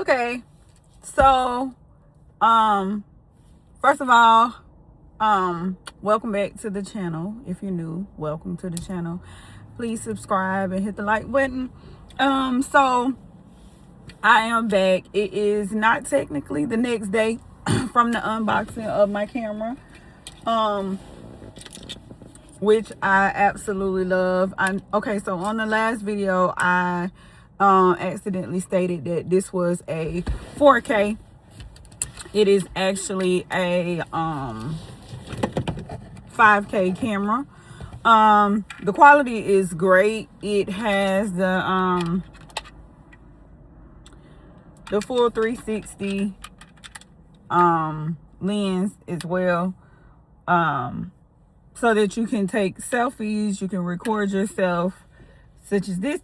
Okay, so first of all, welcome back to the channel. If you're new, welcome to the channel. Please subscribe and hit the like button. So I am back. It is not technically the next day from the unboxing of my camera, which I absolutely love. Okay, so on the last video I accidentally stated that this was a 4K. It is actually a 5K camera. The quality is great. It has the full 360 lens as well, so that you can take selfies, you can record yourself such as this,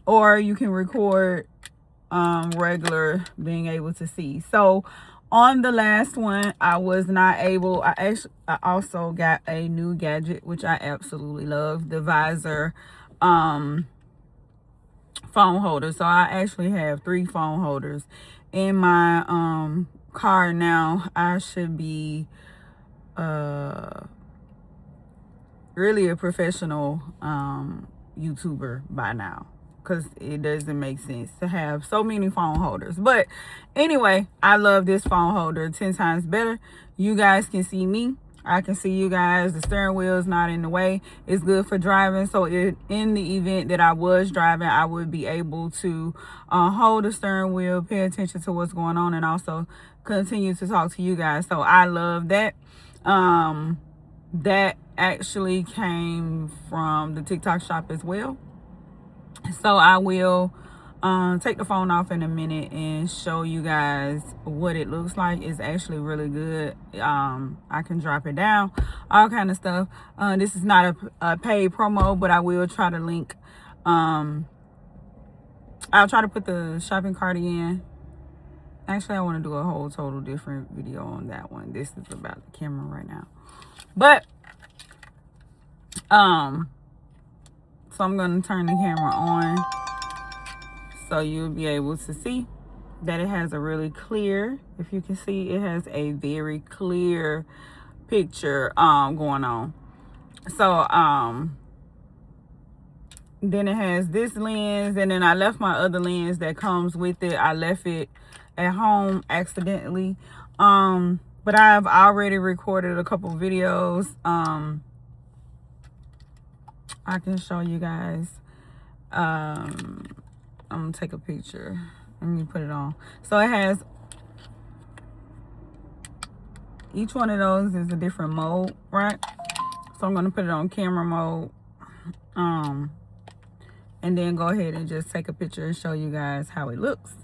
or you can record regular being able to see. So on the last one I was not able. I also got a new gadget which I absolutely love, the visor phone holder. So I actually have 3 phone holders in my car now. I should be really a professional YouTuber by now, because it doesn't make sense to have so many phone holders. But anyway, I love this phone holder 10 times better. You guys can see me, I can see you guys. The steering wheel is not in the way. It's good for driving. So in the event that I was driving, I would be able to hold the steering wheel, pay attention to what's going on, and also continue to talk to you guys. So I love that. That actually came from the TikTok shop as well. So I will take the phone off in a minute and show you guys what it looks like. It's actually really good. I can drop it down, all kind of stuff. This is not a paid promo, but I will try to link. I'll try to put the shopping cart in. Actually, I want to do a whole total different video on that one. This is about the camera right now. But so I'm going to turn the camera on so you'll be able to see that it has a really clear, if you can see, it has a very clear picture going on. So then it has this lens, and then I left my other lens that comes with it. I left it at home accidentally, but I've already recorded a couple videos. I can show you guys. I'm gonna take a picture. Let me put it on. So it has, each one of those is a different mode, right? So I'm gonna put it on camera mode, and then go ahead and just take a picture and show you guys how it looks.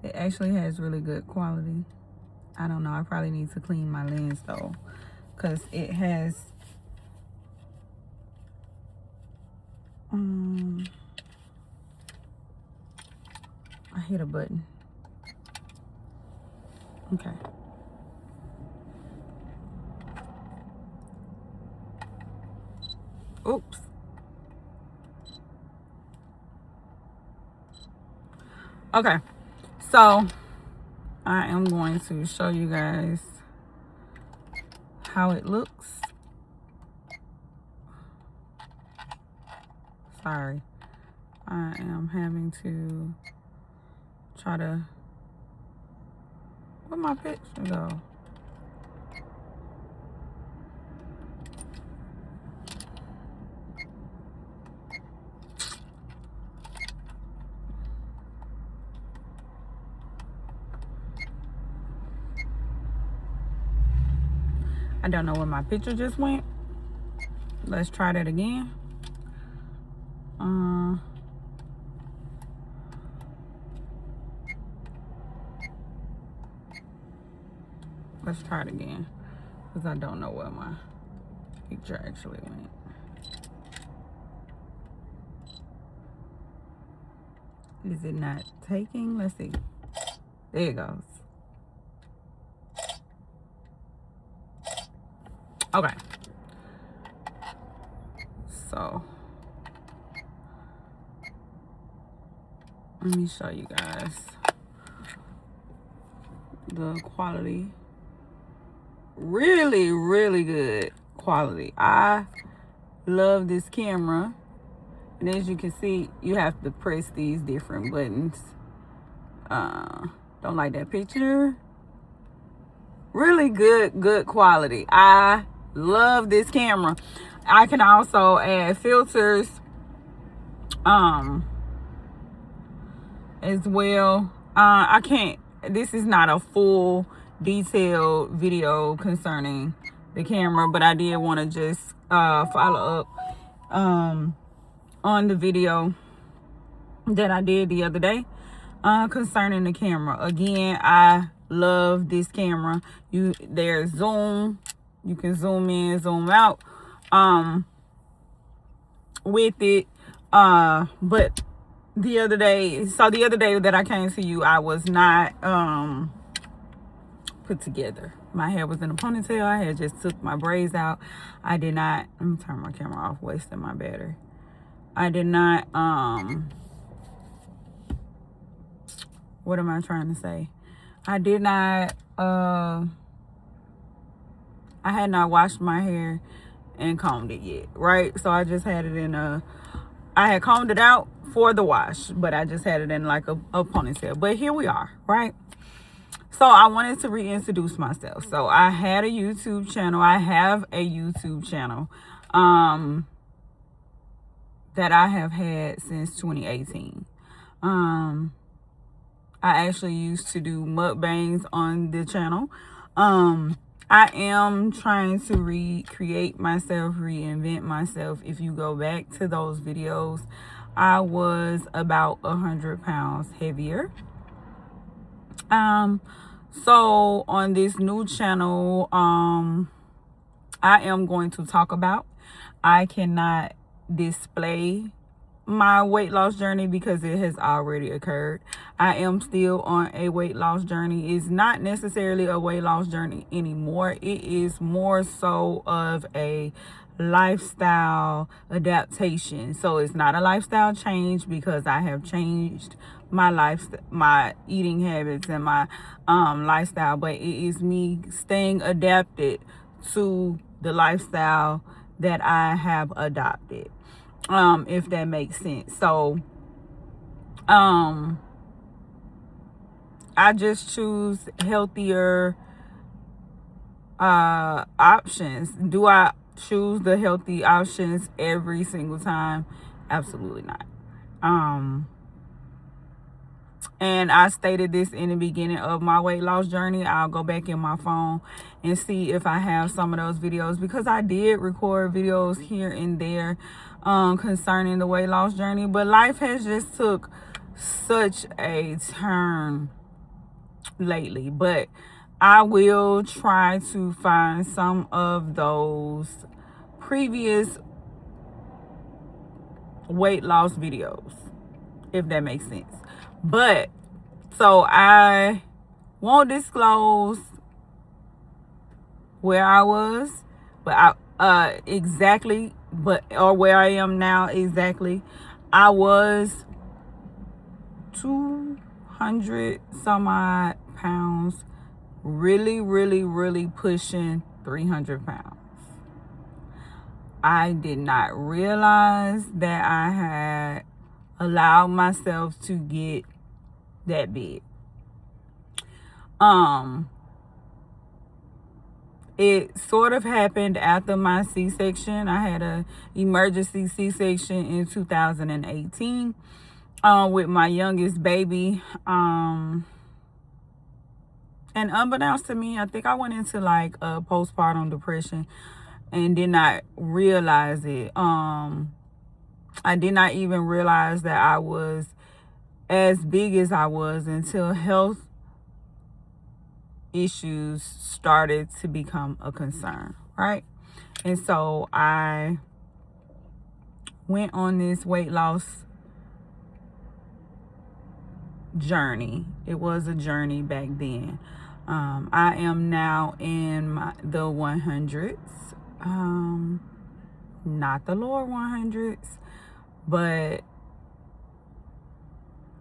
It actually has really good quality. I don't know, I probably need to clean my lens though, because it has I hit a button. Okay. Oops. Okay. So I am going to show you guys how it looks. Sorry. I am having to try to, where'd my picture go? I don't know where my picture just went. Let's try that again. Let's try it again, because I don't know where my picture actually went. Is it not taking? Let's see. There it goes. Okay. So Let me show you guys the quality. Really, really good quality. I love this camera. And as you can see, you have to press these different buttons. Don't like that picture. Really good quality. I love this camera. I can also add filters as well. This is not a full detailed video concerning the camera, but I did want to just follow up on the video that I did the other day concerning the camera. Again, I love this camera. There's zoom. You can zoom in, zoom out with it. But the other day that I came to you, I was not put together. My hair was in a ponytail. I had just took my braids out. I did not, let me turn my camera off, wasting my battery. I did not what am I trying to say? I did not I had not washed my hair and combed it yet, right? So I just had it in I had combed it out for the wash, but I just had it in like a ponytail. But here we are, right? So I wanted to reintroduce myself. So I had a YouTube channel. I have a YouTube channel that I have had since 2018. I actually used to do mukbangs on the channel. I am trying to recreate myself, reinvent myself. If you go back to those videos, I was about 100 pounds heavier. So on this new channel, I am going to talk about, I cannot display my weight loss journey because it has already occurred. I am still on a weight loss journey. It's not necessarily a weight loss journey anymore. It is more so of a lifestyle adaptation. So it's not a lifestyle change because I have changed my eating habits and my lifestyle, but it is me staying adapted to the lifestyle that I have adopted, if that makes sense. So I just choose healthier options. Do I choose the healthy options every single time? Absolutely not. And I stated this in the beginning of my weight loss journey. I'll go back in my phone and see if I have some of those videos, because I did record videos here and there concerning the weight loss journey. But life has just took such a turn lately. But I will try to find some of those previous weight loss videos, if that makes sense. But so I won't disclose where I was, but exactly, or where I am now exactly. I was 200 some odd pounds, really pushing 300 pounds. I did not realize that I had allowed myself to get that big. It sort of happened after my C-section. I had a emergency C-section in 2018 with my youngest baby. And unbeknownst to me, I think I went into like a postpartum depression and did not realize it. I did not even realize that I was as big as I was until health issues started to become a concern, right? And so I went on this weight loss journey. It was a journey back then. I am now in the 100s, not the lower 100s, but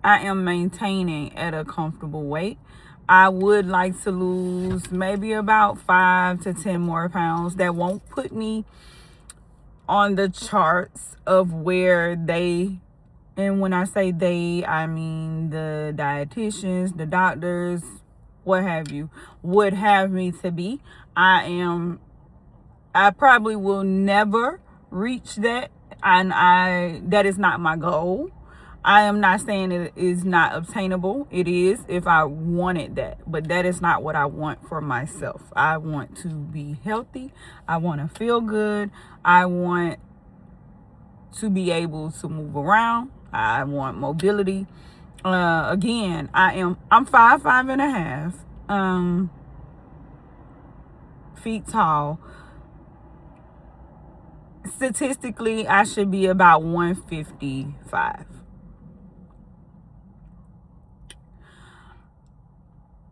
I am maintaining at a comfortable weight. I would like to lose maybe about 5 to 10 more pounds. That won't put me on the charts of where they, and when I say they, I mean the dietitians, the doctors, what have you, would have me to be. I probably will never reach that, and that is not my goal. I am not saying it is not obtainable. It is, if I wanted that, but that is not what I want for myself. I want to be healthy. I want to feel good. I want to be able to move around. I want mobility. Again, I'm 5'5.5" feet tall. Statistically, I should be about 155.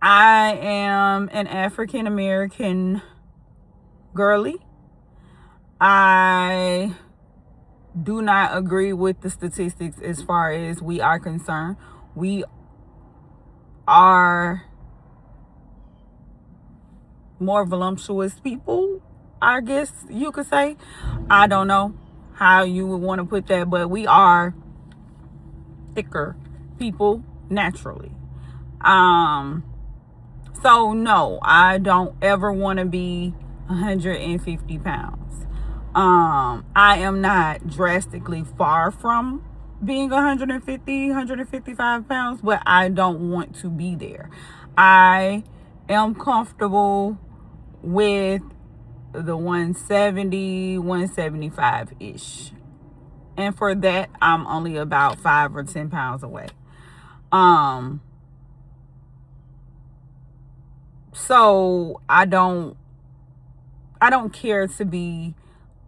I am an African American girly. I do not agree with the statistics as far as we are concerned. We are more voluptuous people, I guess you could say. I don't know how you would want to put that, but we are thicker people naturally. So no, I don't ever want to be 150 pounds. I am not drastically far from being 150, 155 pounds, but I don't want to be there. I am comfortable with the 170, 175-ish. And for that, I'm only about 5 or 10 pounds away. So I don't care to be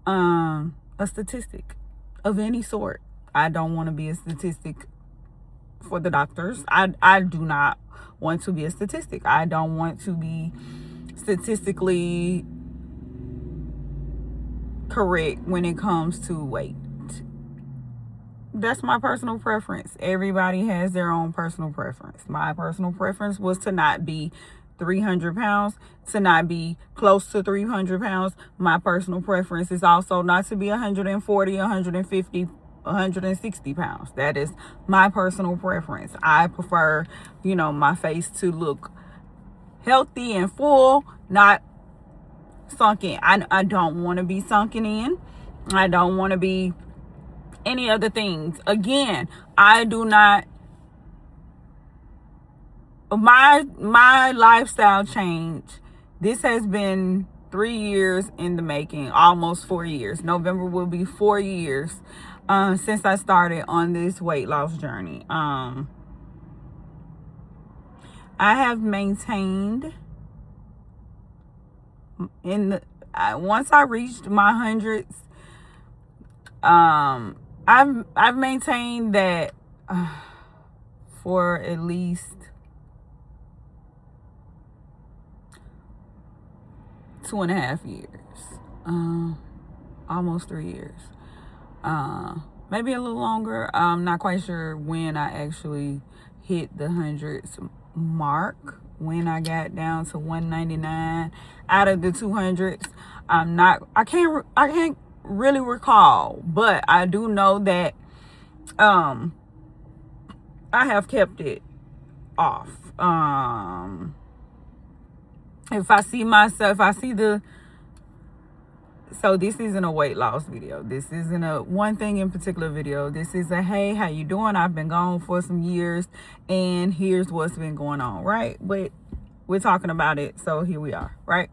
a statistic of any sort. I don't want to be a statistic for the doctors. I do not want to be a statistic. I don't want to be statistically correct when it comes to weight. That's my personal preference. Everybody has their own personal preference. My personal preference was to not be 300 pounds, to not be close to 300 pounds. My personal preference is also not to be 140, 150, 160 pounds. That is my personal preference. I prefer, my face to look healthy and full, not sunken. I don't want to be sunken in. I don't want to be any other things. Again, I do not, my lifestyle change, this has been 3 years in the making, almost 4 years. November will be 4 years since I started on this weight loss journey. I have maintained once I reached my hundreds, I've maintained that for at least 2.5 years, almost 3 years, maybe a little longer. I'm not quite sure when I actually hit the hundreds mark, when I got down to 199 out of the 200s. I can't really recall, but I do know that I have kept it off. So this isn't a weight loss video. This isn't a one thing in particular video. This is a, hey, how you doing? I've been gone for some years and here's what's been going on, right? But we're talking about it, so here we are, right?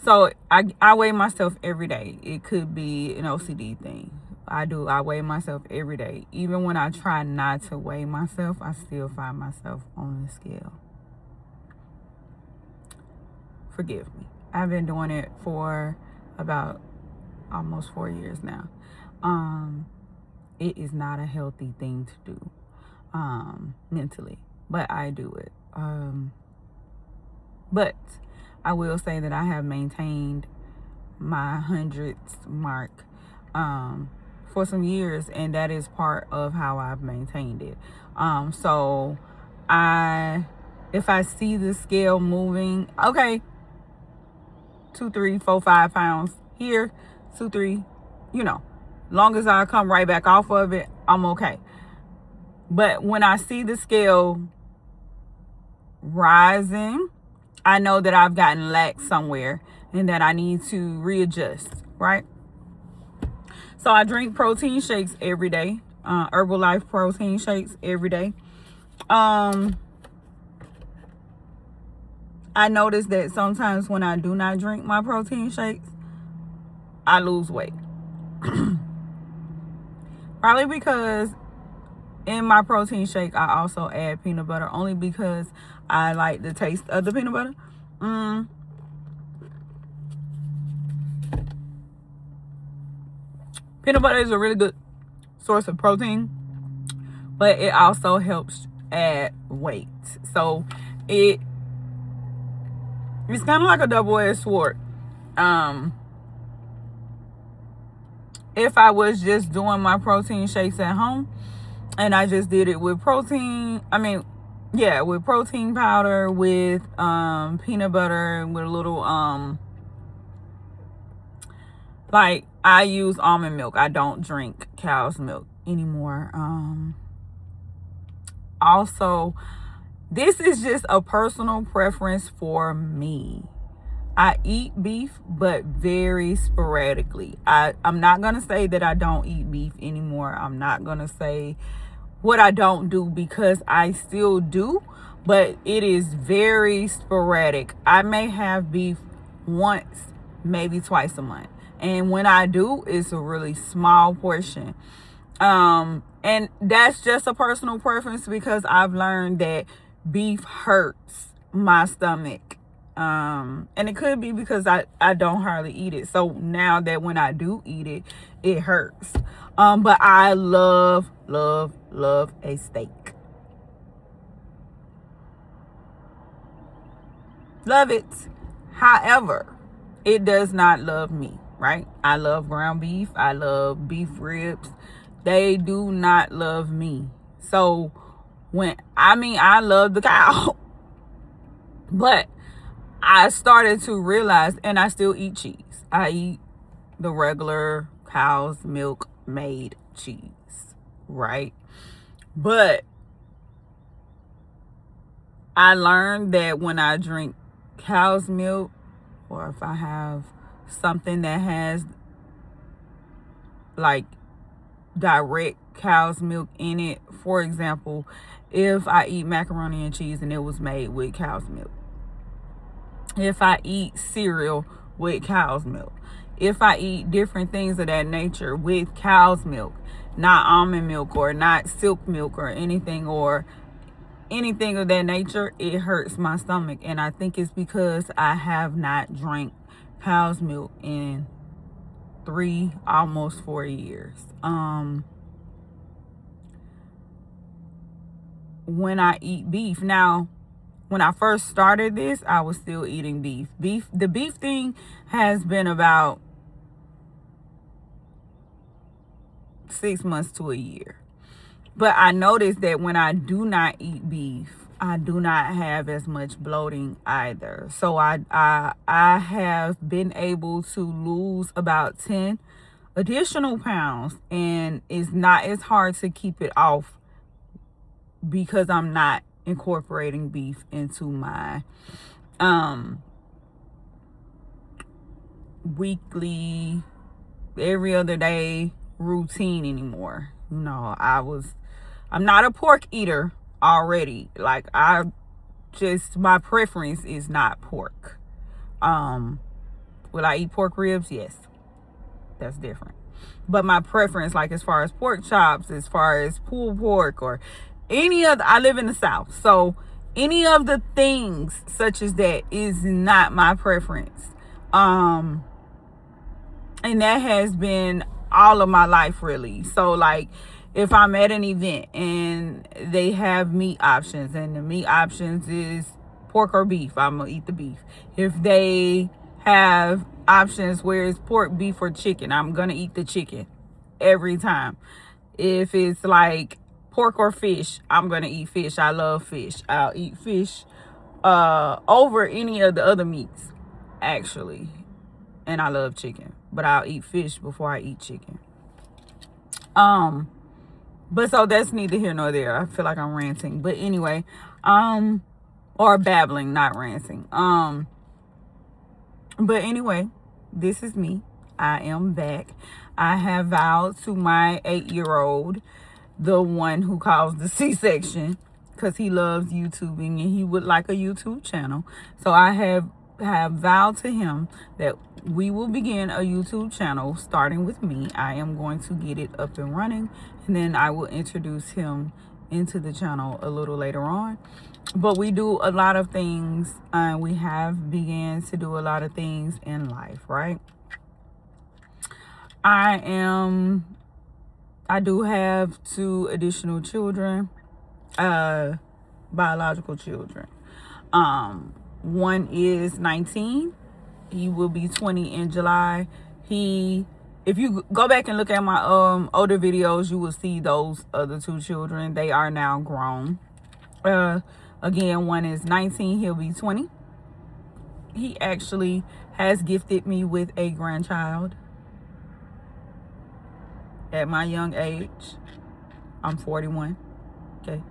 So I weigh myself every day. It could be an OCD thing. I weigh myself every day. Even when I try not to weigh myself, I still find myself on the scale. Forgive me. I've been doing it for about almost 4 years now. It is not a healthy thing to do mentally, but I do it. But I will say that I have maintained my hundreds mark for some years, and that is part of how I've maintained it. So if I see the scale moving, okay, 2, 3, 4, 5 pounds here, 2, 3, long as I come right back off of it, I'm okay. But when I see the scale rising, I know that I've gotten lax somewhere and that I need to readjust, right? So I drink protein shakes every day, Herbalife protein shakes every day. I notice that sometimes when I do not drink my protein shakes, I lose weight. Probably because in my protein shake, I also add peanut butter, only because I like the taste of the peanut butter. Peanut butter is a really good source of protein, but it also helps add weight. So it's kind of like a double-edged sword. If I was just doing my protein shakes at home and I just did it with protein powder, with peanut butter, with a little like I use almond milk. I don't drink cow's milk anymore. Also, this is just a personal preference for me. I eat beef, but very sporadically. I'm not going to say that I don't eat beef anymore. I'm not going to say what I don't do, because I still do, but it is very sporadic. I may have beef once, maybe twice a month. And when I do, it's a really small portion. And that's just a personal preference, because I've learned that beef hurts my stomach. And it could be because I don't hardly eat it. So now that when I do eat it, it hurts. But I love a steak. Love it. However, it does not love me, right? I love ground beef. I love beef ribs. They do not love me. So I love the cow, but I started to realize, and I still eat cheese. I eat the regular cow's milk made cheese, right? But I learned that when I drink cow's milk, or if I have something that has like direct cow's milk in it, for example, if I eat macaroni and cheese and it was made with cow's milk, if I eat cereal with cow's milk, if I eat different things of that nature with cow's milk, not almond milk or not silk milk or anything of that nature, it hurts my stomach. And I think it's because I have not drank cow's milk in 3, almost 4 years. When I eat beef now, when I first started this, I was still eating beef. The beef thing has been about 6 months to a year. But I noticed that when I do not eat beef, I do not have as much bloating either. So I have been able to lose about 10 additional pounds, and it's not as hard to keep it off because I'm not incorporating beef into my weekly, every other day routine anymore. I'm not a pork eater already. Like my preference is not pork. Will I eat pork ribs? Yes. That's different. But my preference, like as far as pork chops, as far as pulled pork, or any other, I live in the South, so any of the things such as that is not my preference. And that has been all of my life, really. So like if I'm at an event and they have meat options, and the meat options is pork or beef, I'm gonna eat the beef. If they have options where it's pork, beef, or chicken, I'm gonna eat the chicken. every time. If it's like pork or fish, I'm gonna eat fish. I love fish. I'll eat fish over any of the other meats, actually. And I love chicken, but I'll eat fish before I eat chicken. But so that's neither here nor there. I feel like I'm ranting, but anyway, or babbling, not ranting. But anyway, this is me. I am back. I have vowed to my 8-year-old, the one who caused the C-section, because he loves YouTubing and he would like a YouTube channel. So I have vowed to him that we will begin a YouTube channel starting with me. I am going to get it up and running, and then I will introduce him into the channel a little later on. But we do a lot of things, we have began to do a lot of things in life, right? I do have 2 additional children, biological children. One is 19. He will be 20 in July. If you go back and look at my older videos, you will see those other 2 children. They are now grown. Again, one is 19. He'll be 20. He actually has gifted me with a grandchild at my young age. I'm 41. Okay.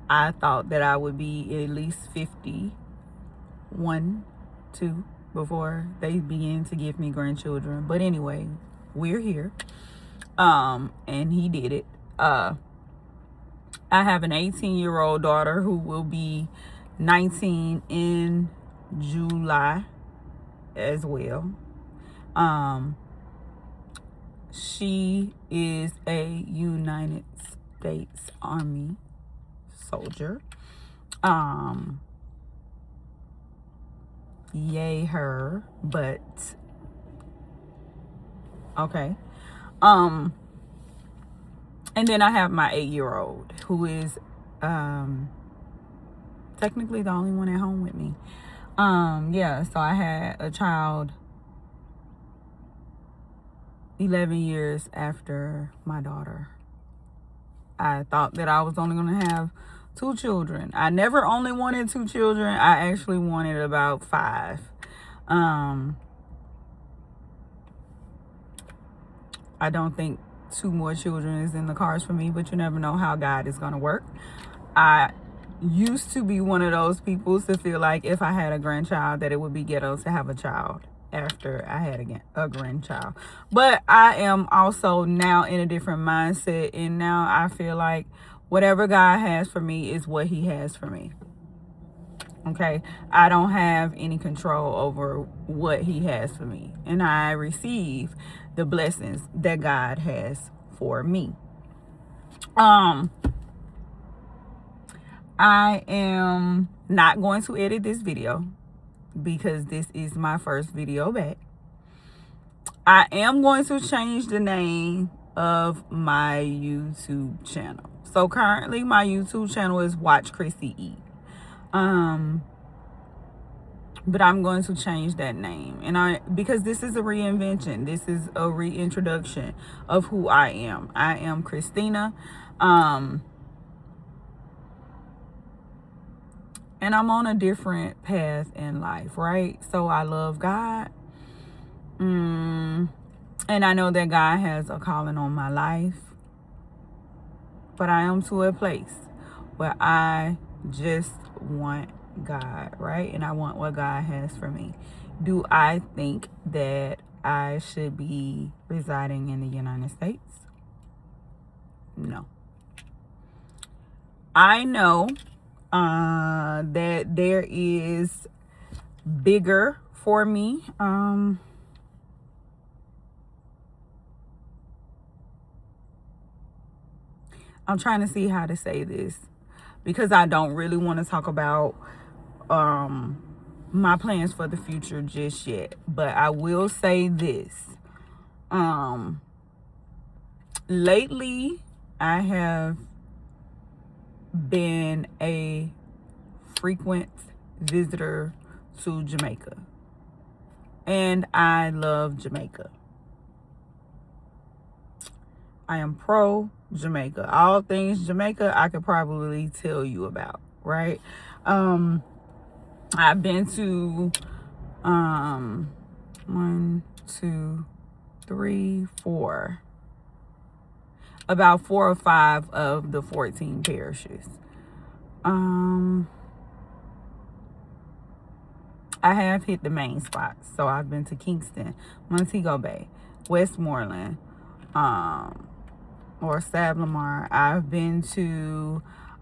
I thought that I would be at least 51, 2 before they begin to give me grandchildren. But anyway, we're here. And he did it. I have an 18-year-old daughter who will be 19 in July as well. She is a United States Army soldier. Yay her, but okay. And then I have my 8-year-old who is technically the only one at home with me. Yeah, so I had a child 11 years after my daughter. I thought that I was only going to have 2 children. I never only wanted 2 children. I actually wanted about 5. I don't think 2 more children is in the cards for me, but you never know how God is going to work. I used to be one of those people to feel like if I had a grandchild that it would be ghetto to have a child after I had a grandchild. But I am also now in a different mindset, and now I feel like whatever God has for me is what he has for me. Okay, I don't have any control over what he has for me, and I receive the blessings that God has for me. I am not going to edit this video because this is my first video back. I am going to change the name of my YouTube channel. So currently my YouTube channel is Watch Chrissy Eat. But I'm going to change that name, and because this is a reinvention, this is a reintroduction of who I am. I am Christina, and I'm on a different path in life, right? So I love God, and I know that God has a calling on my life, but I am to a place where I just want God, right? And I want what God has for me. Do I think that I should be residing in the United States? No. I know that there is bigger for me. I'm trying to see how to say this because I don't really want to talk about my plans for the future just yet, but I will say this. Lately I have been a frequent visitor to Jamaica, and I love Jamaica. I am pro Jamaica. All things Jamaica, I could probably tell you about, right? I've been to 1, 2, 3, 4, about 4 or 5 of the 14 parishes. I have hit the main spots. So I've been to Kingston, Montego Bay, Westmoreland, or Sablamar. I've been to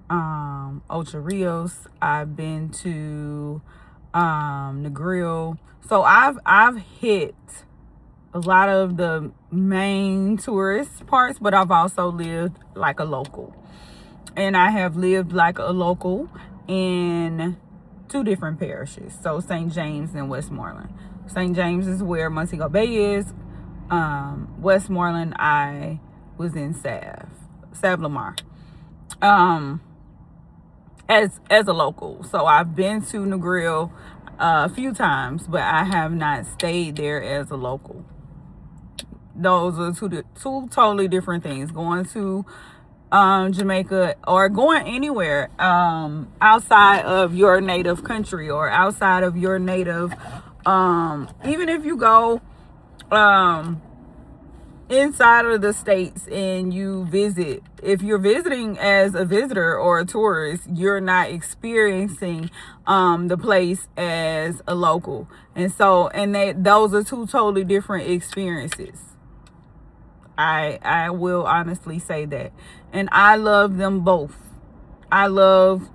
Ocho Rios. I've been to Negril. So I've hit a lot of the main tourist parts, but I've also lived like a local. And I have lived like a local in 2 different parishes. So St. James and Westmoreland. St. James is where Montego Bay is. Westmoreland, I was in Savlamar. As a local. So I've been to Negril a few times, but I have not stayed there as a local. Those are two totally different things. Going to Jamaica or going anywhere outside of your native country or outside of your native, even if you go inside of the states and you visit, if you're visiting as a visitor or a tourist, you're not experiencing the place as a local. And so, those are 2 totally different experiences. I will honestly say that. And I love them both. I love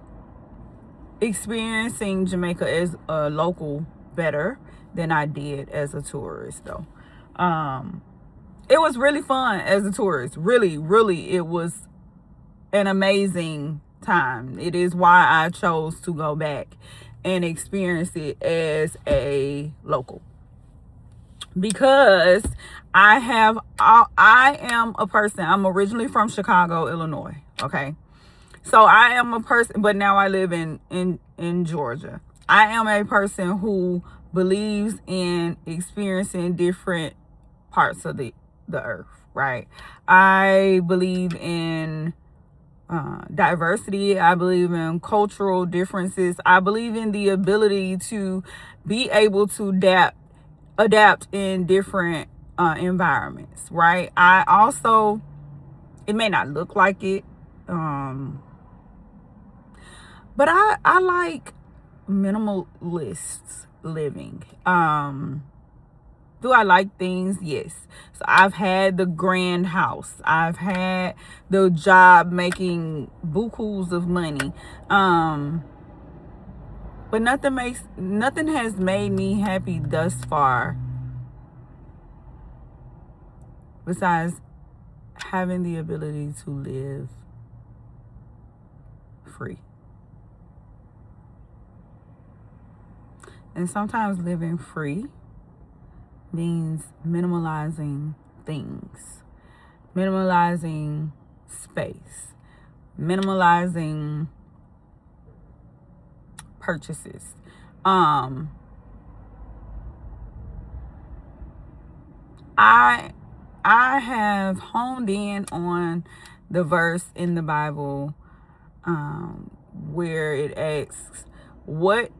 experiencing Jamaica as a local better than I did as a tourist, though. It was really fun as a tourist. Really, really, it was an amazing time. It is why I chose to go back and experience it as a local. Because I am a person. I'm originally from Chicago, Illinois. Okay. So I am a person, but now I live in Georgia. I am a person who believes in experiencing different parts of the earth, right? I believe in diversity. I believe in cultural differences. I believe in the ability to be able to adapt in different environments, right? I also, it may not look like it, but I like minimalist living. Do I like things? Yes. So I've had the grand house. I've had the job making bukus of money. But nothing has made me happy thus far besides having the ability to live free. And sometimes living free means minimalizing things, minimalizing space, minimalizing purchases. I have honed in on the verse in the Bible where it asks, what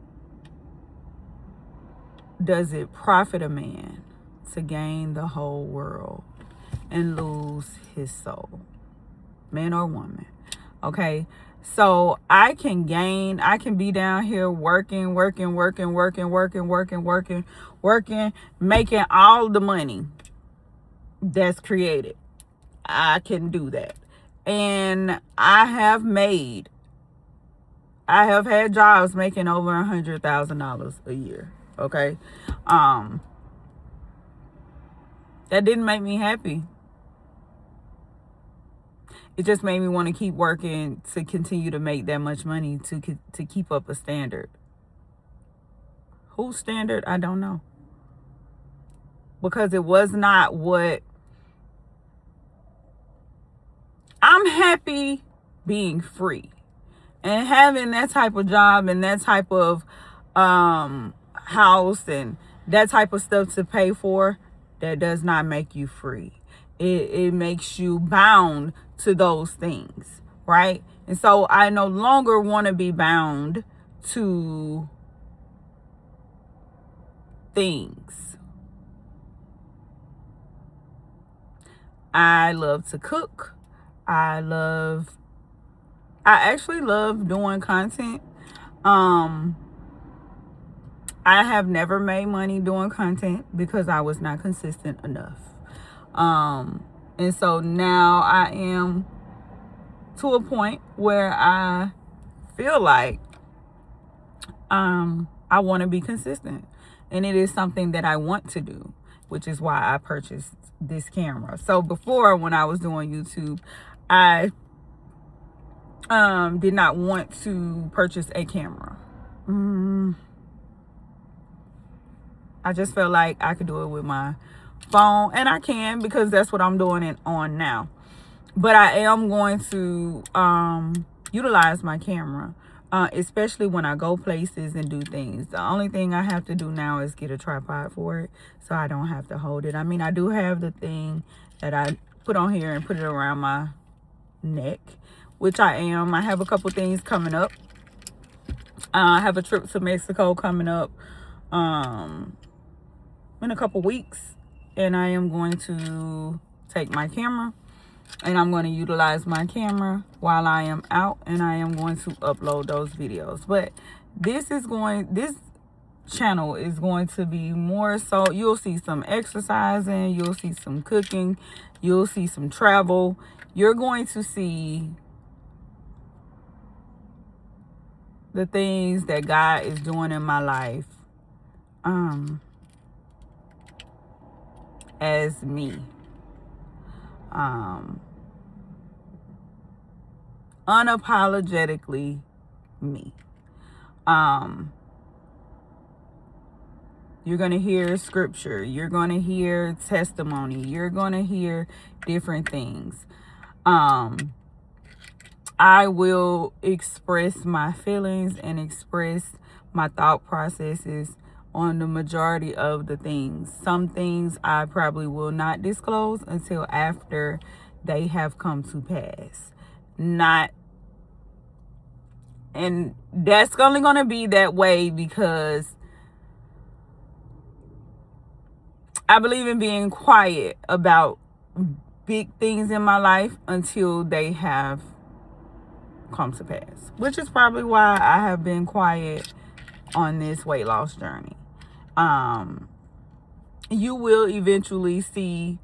does it profit a man to gain the whole world and lose his soul? Man or woman. Okay. So I can be down here working, making all the money that's created. I can do that. And I have had jobs making over $100,000 a year. Okay. That didn't make me happy. It just made me want to keep working to continue to make that much money to keep up a standard. Whose standard? I don't know. Because it was not what I'm happy being free and having that type of job and that type of house and that type of stuff to pay for. That does not make you free. It makes you bound to those things, right? And so I no longer want to be bound to things. I love to cook. I actually love doing content. I have never made money doing content because I was not consistent enough. And so now I am to a point where I feel like I want to be consistent, and it is something that I want to do, which is why I purchased this camera. So before, when I was doing YouTube, I did not want to purchase a camera. I just felt like I could do it with my phone, and I can, because that's what I'm doing it on now. But I am going to utilize my camera, especially when I go places and do things. The only thing I have to do now is get a tripod for it, so I don't have to hold it. I mean, I do have the thing that I put on here and put it around my neck, which I have a couple things coming up. I have a trip to Mexico coming up in a couple weeks, and I am going to take my camera, and I'm going to utilize my camera while I am out, and I am going to upload those videos. But this channel is going to be more so, you'll see some exercising, you'll see some cooking, you'll see some travel. You're going to see the things that God is doing in my life as me. Unapologetically me. You're going to hear scripture. You're going to hear testimony. You're going to hear different things. I will express my feelings and express my thought processes on the majority of the things. Some things I probably will not disclose until after they have come to pass. And that's only going to be that way because I believe in being quiet about big things in my life until they have come to pass, which is probably why I have been quiet on this weight loss journey. You will eventually see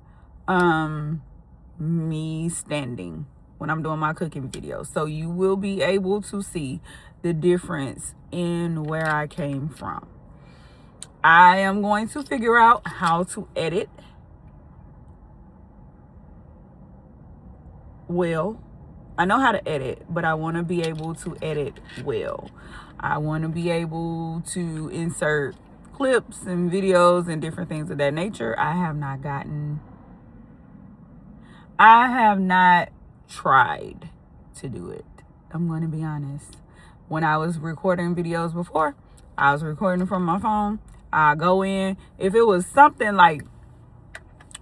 me standing when I'm doing my cooking videos, so you will be able to see the difference in where I came from. I am going to figure out how to edit well. I know how to edit, but I want to be able to edit well. I want to be able to insert clips and videos and different things of that nature. I have not tried to do it. I'm going to be honest. When I was recording videos before, I was recording from my phone. I go in. If it was something like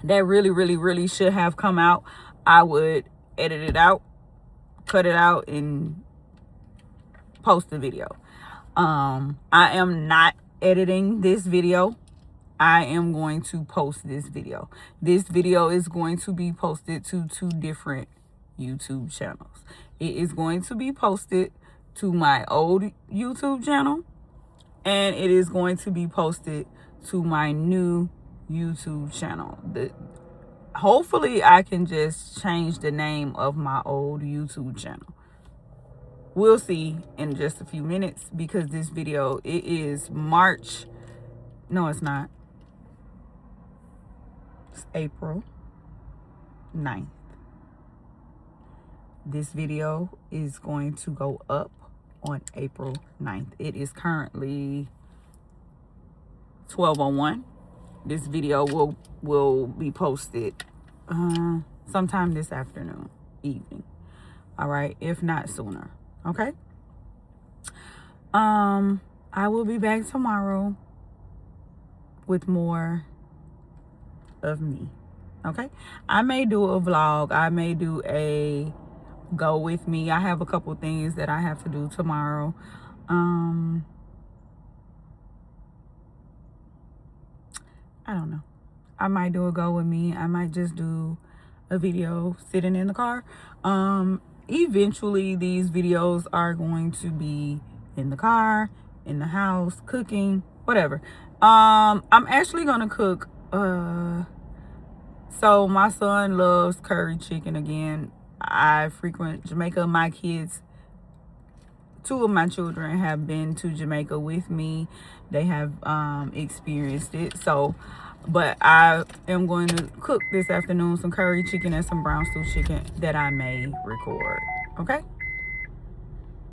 that really, really, really should have come out, I would edit it out, cut it out, and post the video. I am not editing this video. I am going to post this video. This video is going to be posted to 2 different YouTube channels. It is going to be posted to my old YouTube channel, and it is going to be posted to my new YouTube channel. Hopefully I can just change the name of my old YouTube channel. We'll see in just a few minutes, because this video, it is March. No, it's not. It's April 9th. This video is going to go up on April 9th. It is currently 12:01. This video will be posted sometime this afternoon, evening. All right, if not sooner. Okay. I will be back tomorrow with more of me. Okay, I may do a vlog, I may do a go with me. I have a couple things that I have to do tomorrow. I don't know. I might do a go with me. I might just do a video sitting in the car. Eventually these videos are going to be in the car, in the house, cooking, whatever. I'm actually gonna cook. So my son loves curry chicken again. I frequent Jamaica. My kids, two of my children have been to Jamaica with me. They have experienced it. So, but I am going to cook this afternoon some curry chicken and some brown stew chicken that I may record. Okay.